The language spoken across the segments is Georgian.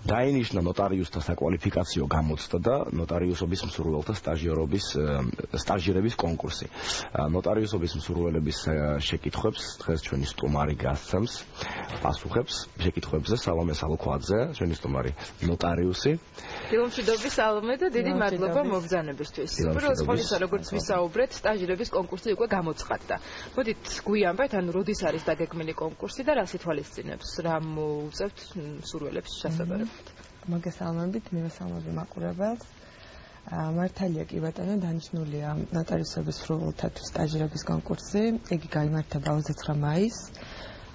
დაინიშნა ნოტარიუსთა საკვალიფიკაციო გამოცდა და ნოტარიუსობის მსურველთა სტაჟირების კონკურსი. ნოტარიუსობის მსურველების შეკითხვებს დღეს ჩვენი სტუმარი გასცემს, პასუხებს შეკითხვებზე სალომე სალოქვაძე, ჩვენი სტუმარი ნოტარიუსი. დილომშვიდობის სალომე და დიდი მადლობა მობრძანებისთვის. უბრალოდ ხოლმე როგორც ვისაუბრეთ, სტაჟირების კონკურსი უკვე გამოცხადდა. მოდით გვიანბეთ, ანუ როდის არის დაგეგმილი კონკურსი და რას ითვალისწინებს, რა მოუწევთ მსურველებს შესაძლებლად. მოგესალმებით, მივესალმები მაყურებელს. მართალია კი ბატონო, დანიშნულია ნოტარიუსების მსურველთა სტაჟირების კონკურსი. იგი გაიმართება 29 მაისს.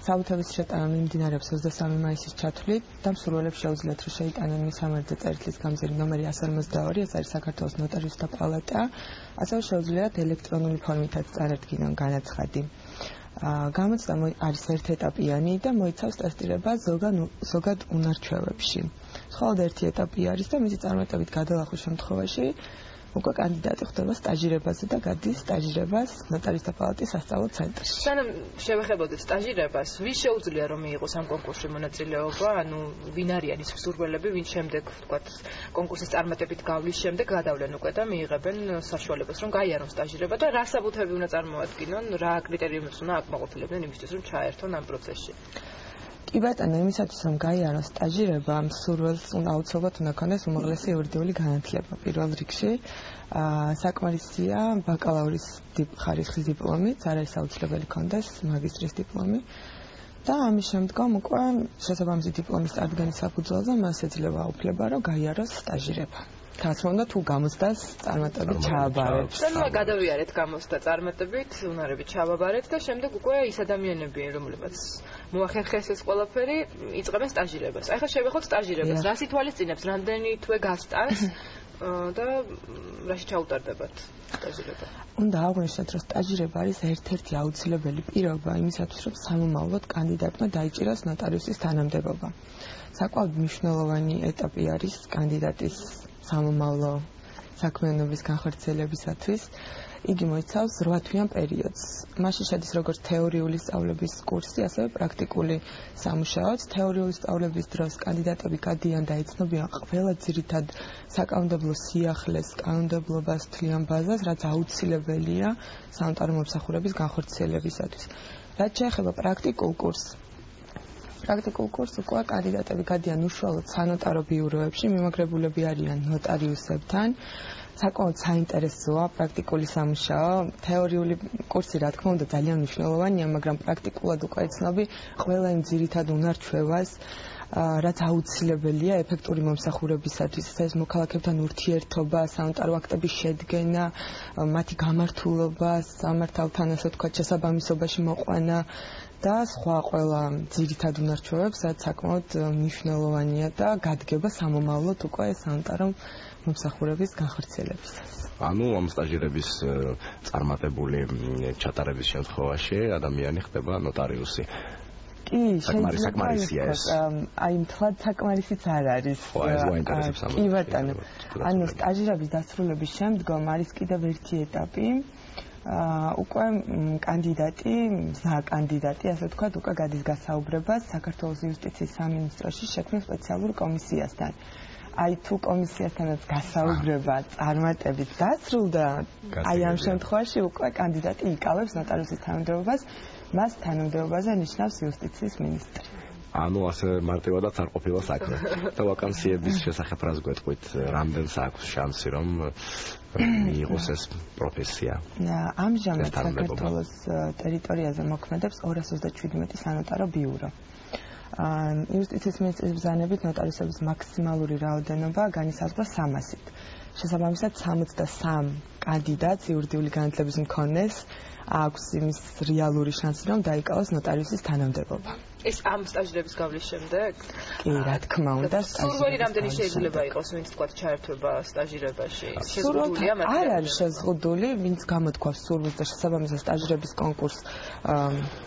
საუთების შეტანა მიმდინარეობს 23 მაისის ჩათვლით და მსურველებს შეუძლიათ რომ შეიტანენ მის სამართლე წერტილის გამზირი ნომერი 152, ეს არის საქართველოს ნოტარიუსთა პალატა. ასევე შეუძლიათ ელექტრონული ფორმითაც წარადგინონ განაცხადი. გამოცდა არის ერთეტაპიანი და მოიცავს ტესტირებას ზოგად უნარჩვევებში. მხოლოდ ერთი ეტაპი არის და მისი წარმატებით გადალახვის შემთხვევაში უკვე კანდიდატი ხდება სტაჟირებაზე და გადის სტაჟირებას ნოტარიუსთა პალატის სასწავლო ცენტრში. სანამ შევეხებოდეთ სტაჟირებას, ვის შეუძლია რომ მიიღოს ამ კონკურსში მონაწილეობა, ანუ ვინ არიან ის მსურველები, ვინ შემდეგ, ვთქვათ, კონკურსის წარმატებით გავლის შემდეგ გადავლენ უკვე და მიიღებენ საშუალებას რომ გაიარონ სტაჟირება და რა საბუთები უნდა წარმოადგინონ, რა კრიტერიუმებს უნდა აკმაყოფილებდნენ იმისთვის რომ ჩაერთონ ამ პროცესში. კი ბატონო, იმისათვის რომ გაიარონ სტაჟირება, მსურველს აუცილებლად უნდა ქონდეს უმაღლესი იურიდიული განათლება პირველ რიგში. საკმარისია ბაკალავრის ხარისხის დიპლომი, არ არის აუცილებელი ქონდეს მაგისტრის დიპლომი. და ამის შემდგომ უკვე შესაბამისი დიპლომის წარდგენის საფუძველზე მას ეძლევა უფლება რომ გაიაროს სტაჟირება. თასმონდა თუ გამოცდას წარმატებით ჩააბარეთ. სანამ გადავიარეთ გამოცდა წარმატებით, უნარებით ჩააბარეთ და შემდეგ უკვე ის ადამიანები, რომლებიც მოახერხეს ეს ყველაფერი, იწყებენ სტაჟირებას. ახლა შევეხოთ სტაჟირებას. რას ითვალისწინებს, რამდენი თვე გასტანს და რაში ჩაუტარდებათ სტაჟირება? უნდა აღვნიშნოთ, რომ სტაჟირება არის ერთ-ერთი აუცილებელი პირობა იმისათვის, რომ სამომავლოდ კანდიდატმა დაიჭიროს ნოტარიუსის თანამდებობა. საკმაოდ მნიშვნელოვანი ეტაპი არის კანდიდატის სამომავლო საქმიანობის განხორციელებისათვის. იგი მოიცავს 8 თვიან პერიოდს. მასში შედის როგორც თეორიული სწავლების კურსი, ასევე პრაქტიკული სამუშაოც. თეორიული სწავლების დროს კანდიდატები გადიან და იცნობიან ყველა ძირითად საკანონმდებლო სიახლეს, კანონმდებლობას, თვლიან ბაზას, რაც აუცილებელია სანოტარო მომსახურების განხორციელებისათვის. რაც შეეხება პრაქტიკულ კურსს, პრაქტიკულ კურსს უკვე კანდიდატები გადიან უშუალოდ სანოტარო ბიუროებში, მიმაგრებულები არიან ნოტარიუსებთან. საკმაოდ საინტერესოა პრაქტიკული სამუშაო. თეორიული კურსი, რა თქმა უნდა, ძალიან მნიშვნელოვანია, მაგრამ პრაქტიკულად უკვე იცნობი ყველა იმ ძირითად უნარჩვევას, რაც აუცილებელია ეფექტური მომსახურებისათვის. ეს მოქალაქეებთან ურთიერთობა, სანოტარო აქტების შედგენა, მათი გამართულება, სამართალთან ასე ვთქვათ, შესაბამისობაში მოყვანა და სხვა ყველა ძირითად უნარჩვევებს, რაც საკმაოდ მნიშვნელოვანია და გადგება სამომავლოდ უკვე სანოტარო მომსახურების განხორციელებისას. ანუ ამ სტაჟირების წარმატებული ჩატარების შემთხვევაში ადამიანი ხდება ნოტარიუსი. კი, საკმარისია ეს. აი, მთლად საკმარისიც არ არის. კი ბატონო. ანუ სტაჟირების დასრულების შემდგომ არის კიდევ ერთი ეტაპი. უკვე კანდიდატი, კანდიდატი, ასე ვთქვათ, უკვე გადის გასაუბრებას საქართველოს იუსტიციის სამინისტროში შექმნილ სპეციალურ კომისიასთან. აი თუ კომისიასთანაც გასაუბრება წარმატებით დასრულდა, აი ამ შემთხვევაში უკვე კანდიდატი იკავებს ნოტარიუსის თანამდებობას, მას თანამდებობაზე ნიშნავს იუსტიციის მინისტრი. ანუ ასე მარტივადაც არ ყოფილა საქმე. და ვაკანსიების შესახებ რას გვეტყვით, რამდენს აქვს შანსი რომ მიიღოს ეს პროფესია? ამჟამად საქართველოს ტერიტორიაზე მოქმედებს 227 სანოტარო ბიურო. იუსტიციის მინისტრის ბრძანებით ნოტარიუსების მაქსიმალური რაოდენობა განისაზღვრა 300-ით. შესაბამისად 63 კანდიდატს იურიდიული განათლების მქონეს აქვს იმის რეალური შანსი რომ დაიკავოს ნოტარიუსის თანამდებობა. ეს ამ სტაჟირების გავლის შემდეგ? კი, რა თქმა უნდა, სურვილი რამდენი შეიძლება იყოს, ვინც თქვა ჩაერთვება სტაჟირებაში? შეზღუდულია მაგრამ? არ არის შეზღუდული, ვინც გამოთქვას სურვილს და შესაბამისად სტაჟირების კონკურსს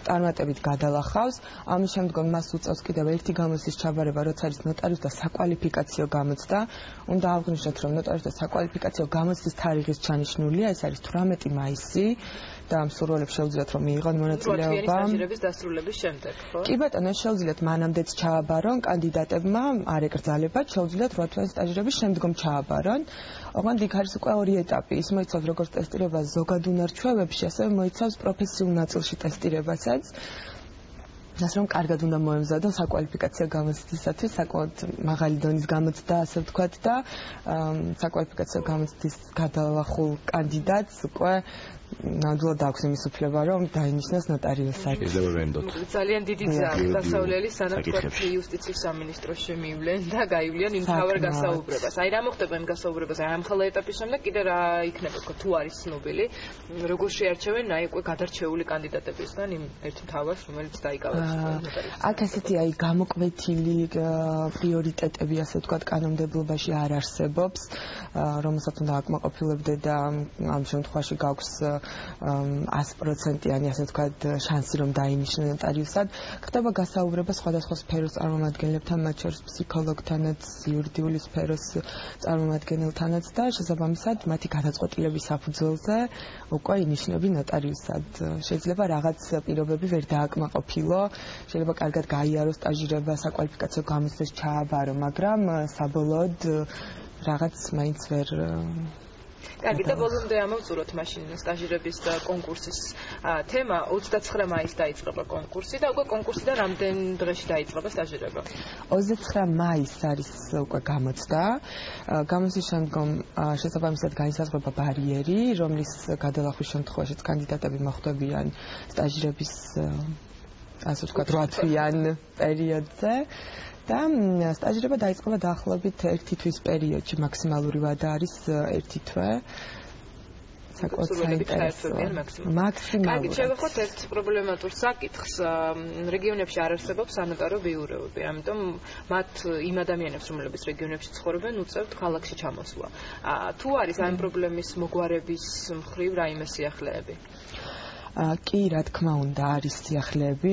წარმატებით გადალახავს. ამის შემდგომ მას უწევს კიდევ ერთი გამოცდის ჩაბარება, როცა არის ნოტარიუსთა საკვალიფიკაციო გამოცდა. უნდა აღვნიშნოთ, რომ ნოტარიუსთა საკვალიფიკაციო გამოცდის თარიღის ჩანიშვნულია, ეს არის 18 მაისი. და მსურველებს შეუძლიათ რომ მიიღონ მონაწილეობა. სტაჟირების დასრულების შემდეგ, ხო? კი ბატონო, შეუძლიათ მანამდეც ჩააბარონ კანდიდატებმა, არ ეკრძალებათ, შეუძლიათ 8 თვეის სტაჟირების შემდგომ ჩააბარონ. ოღონდ იქ არის უკვე ორი ეტაპი. ის მოიცავს როგორც ტესტირებას ზოგად უნარჩვევებში, ასევე მოიცავს პროფესიულ ნაწილში ტესტირებასაც. ასე რომ კარგად უნდა მოემზადონ საკვალიფიკაციო გამოცდისათვის, საკმაოდ მაღალი დონის გამოცდა, ასე ვთქვათ და საკვალიფიკაციო გამოცდის გადალახულ კანდიდატს უკვე ნამდვილად აქვს იმის უფლება, რომ დაინიშნოს ნოტარიუსად. შეიძლება ვენდოთ. ძალიან დიდი ძაა დასავლელი, სანამ თქვათ იუსტიციის სამინისტროში მივლენ და გაივლიან იმ თავარ გასაუბრებას. აი რა მოხდება იმ გასაუბრებას? აი ამ ხოლმე ეტაპის შემდეგ კიდე რა იქნება, თქო, თუ არის ცნობილი, როგორ შეარჩევენ აი უკვე გადარჩეული კანდიდატებისგან იმ ერთ მთავარს, რომელიც დაიკავებს ნოტარიუსს. აქ ასეთი აი გამოკვეთილი პრიორიტეტები, ასე ვთქვათ, კანონმდებლობაში არ არსებობს, რომელსაც უნდა აკმაყოფილებდე და ამ შემთხვევაში გაქვს 100%-იანი, ასე ვთქვათ, შანსი რომ დაინიშნონ ნოტარიუსად. ხდება გასაუბრება სხვადასხვა სფეროს წარმომადგენლებთან, მათ შორის ფსიქოლოგთანაც, იურიდიული სფეროს წარმომადგენელთანაც და შესაბამისად მათი გადაწყვეტილების საფუძველზე უკვე ინიშნები ნოტარიუსად. შეიძლება რაღაც პირობები ვერ დააკმაყოფილო, შეიძლება კარგად გაიაროს სტაჟირება, საკვალიფიკაციო გამოცდას ჩააბარო, მაგრამ საბოლოოდ რაღაც მაინც ვერ კარგი, და ბოლომდე ამოვწუროთ მაშინ სტაჟირების და კონკურსის თემა. 29 მაისს დაიწყება კონკურსი და უკვე კონკურსიდან რამდენ დღეში დაიწყება სტაჟირება? 29 მაისს არის უკვე გამოცდა. გამოცდის შემდგომ შესაბამისად განისაზღვრება ბარიერი, რომლის გადალახვის შემთხვევაშიც კანდიდატები მოხვდებიან სტაჟირების ასე ვთქვათ 8 თვიან პერიოდზე. და სტაჟირება დაიწყება დაახლოებით 1 თვის პერიოდში, მაქსიმალური ვადა არის 1 თვე. საკმაოდ საინტერესო. მაქსიმალურად. კარგი, შევეხოთ ერთ პრობლემატურ საკითხს. რეგიონებში არ არსებობს სანიტარო ბიუროები, ამიტომ მათ იმ ადამიანებს, რომლებიც რეგიონებში ცხოვრობენ, უწევთ ქალაქში ჩამოსვლა. თუ არის ამ პრობლემის მოგვარების მხრივ რაიმე სიახლეები? კი, რა თქმა უნდა, არის სიახლეები.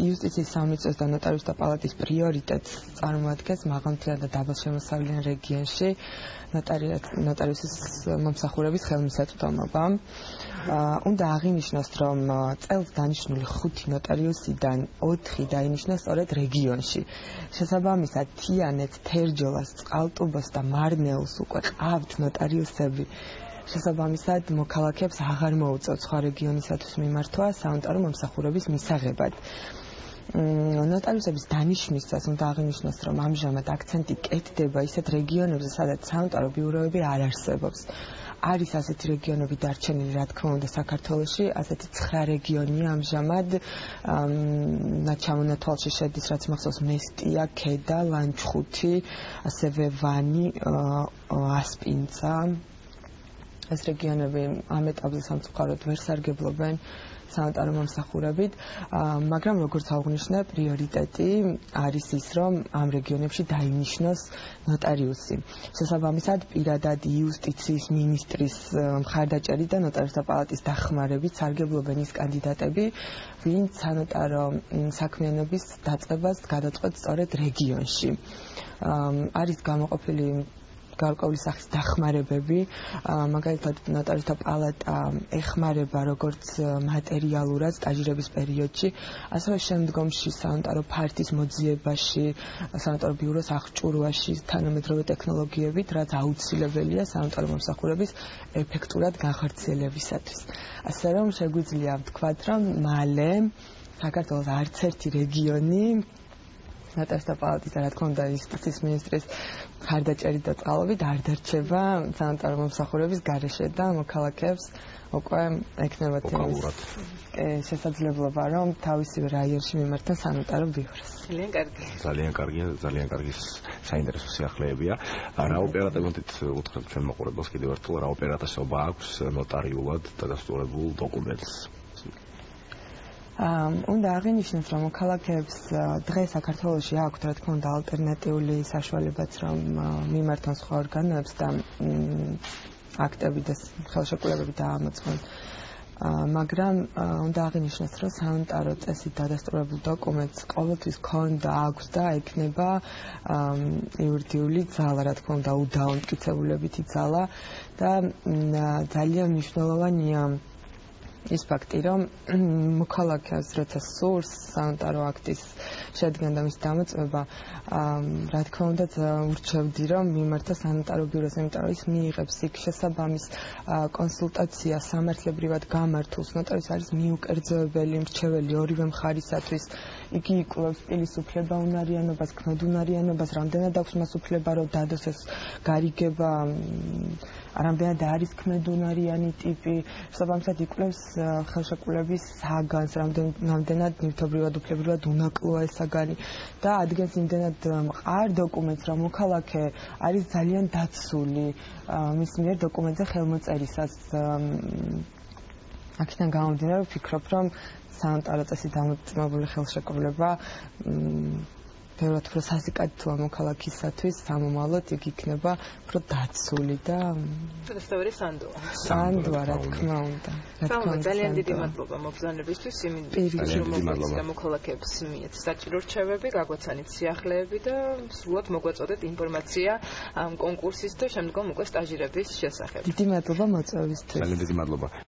იუსტიციის სამინისტროს და ნოტარიუსთა პალატის პრიორიტეტს წარმოადგენს მაღალმთიან და დაბალშემოსავლიან რეგიონში ნოტარიუსის მომსახურების ხელმისაწვდომობა. უნდა აღინიშნოს, რომ წელს დანიშნული 5 ნოტარიუსიდან 4 დაინიშნოს სწორედ რეგიონში. შესაბამისად, თიანეთს, თერჯოლას, წყალტუბოს და მარნეულს უკვე ყავთ ნოტარიუსები. შესაბამისად, მოქალაქეებს აღარ მოუწევთ სხვა რეგიონისათვის მიმართვა სანიტარო მომსახურების მისაღებად. ნოტარიუსების დანიშვნისას უნდა აღინიშნოს, რომ ამჟამად აქცენტი კეთდება ისეთ რეგიონებზე, სადაც სანიტარო ბიუროები არ არსებობს. არის ასეთი რეგიონები დარჩენილი, რა თქმა უნდა, საქართველოში, ასეთი 9 რეგიონია ამჟამად. მათ ჩამონათვალში შედის, რაც მახსოვს, მესტია, ქედა, ლანჩხუთი, ასევე ვანი, ასპინძა. ეს რეგიონები ამ ეტაპზე სამწუხაროდ ვერ სარგებლობენ სანიტარო მომსახურებით, მაგრამ როგორც აღნიშნე, პრიორიტეტი არის ის, რომ ამ რეგიონებში დაინიშნოს ნოტარიუსი. შესაბამისად, პირადად იუსტიციის მინისტრის მხარდაჭერით და ნოტარიუსთა პალატის დახმარებით სარგებლობენ ის კანდიდატები, ვინც სანიტარო საქმიანობის დაწყებას გადაწყვეტს სწორედ რეგიონში. არის გამოყოფილი გარკვეული სახის დახმარებები, მაგალითად ნოტარიუსთა პალატა ეხმარება როგორც მატერიალურად სტაჟირების პერიოდში, ასევე შემდგომში სანიტარო ფართის მოძიებაში, სანიტარო ბიუროს აღჭურვაში თანამედროვე ტექნოლოგიებით, რაც აუცილებელია სანიტარო მომსახურების ეფექტურად განხორციელებისათვის. ასე რომ შეგვიძლია ვთქვათ, რომ მალე საქართველოს არც ერთი რეგიონი ნოტარიუსთა პალატის და რა თქმა უნდა იუსტიციის მინისტრის მხარდაჭერით და წყალობით არ დარჩება სანიტარო მომსახურების გარეშე და მოქალაქეებს უკვე ექნებათ შესაძლებლობა, რომ თავისი რაიონში მიმართონ სანიტარო ბიუროს. ძალიან კარგი საინტერესო სიახლეებია. რა ოპერატიულად უთხრობთ ჩვენ მოყურებელს კიდევ ერთხელ, რა ოპერატესობა აქვს ნოტარიულად დადასტურებულ დოკუმენტს? უნდა აღინიშნოს, რომ მოქალაქეებს დღეს საქართველოში აქვთ, რა თქმა უნდა, ალტერნატიული საშუალებაც, რომ მიმართონ სხვა ორგანოებს და აქტები და ხელშეკრულებები დაამოწმონ. მაგრამ უნდა აღინიშნოს, რომ სანიტარო წესით დადასტურებულ დოკუმენტს ყოველთვის ქონდა, აქვს და ექნება იურიდიული ძალა, რა თქმა უნდა, უდაომტკიცებულებითი ძალა და ძალიან მნიშვნელოვანია ის ფაქტი, რომ მოქალაქეს როცა სურს სანიტარო აქტის შედგენა და მის დამოწმება, რა თქმა უნდა, ურჩევდი, რომ მიმართა სანიტარო ბიუროს, იმიტომ რომ ის მიიღებს იქ შესაბამის კონსულტაცია სამართლებრივად გამართულს. ნოტარის არის მიუკერძოებელი მრჩეველი ორივე მხარისათვის. იგი იკვლევს პირის უფლებაუნარიანობას, ქმედუნარიანობას, რამდენად აქვს მას უფლება, რომ დადოს ეს გარიგება, რამდენად არის ქმედუნარიანი ტიპი, შესაბამისად იკვლევს ხელშეკრულების საგანს, რამდენად ნივთობრივად უფლებრივად უნაკლოა ეს საგანი და ადგენს იმდენად მყარ დოკუმენტს, რომ მოქალაქე არის ძალიან დაცული მის მიერ დოკუმენტზე ხელმოწერისას. აქედან გამომდინარე, ვფიქრობ, რომ სანიტარო წესით დამოწმებული ხელშეკრულება ბევრად უფრო სასიკეთოა მოქალაქისათვის, სამომავლოდ იგი იქნება უფრო დაცული და შესაძლებელი სანდოა. სანდოა, რა თქმა უნდა. ძალიან დიდი მადლობა მოგზაურობისთვის, რომ მოქალაქეებს მიეც საჭირო რჩევები, გაგვაცანით სიახლეები და სრულად მოგვაწოდეთ ინფორმაცია ამ კონკურსის და შემდგომ უკვე სტაჟირების შესახებ. დიდი მადლობა მოწვევისთვის. ძალიან დიდი მადლობა.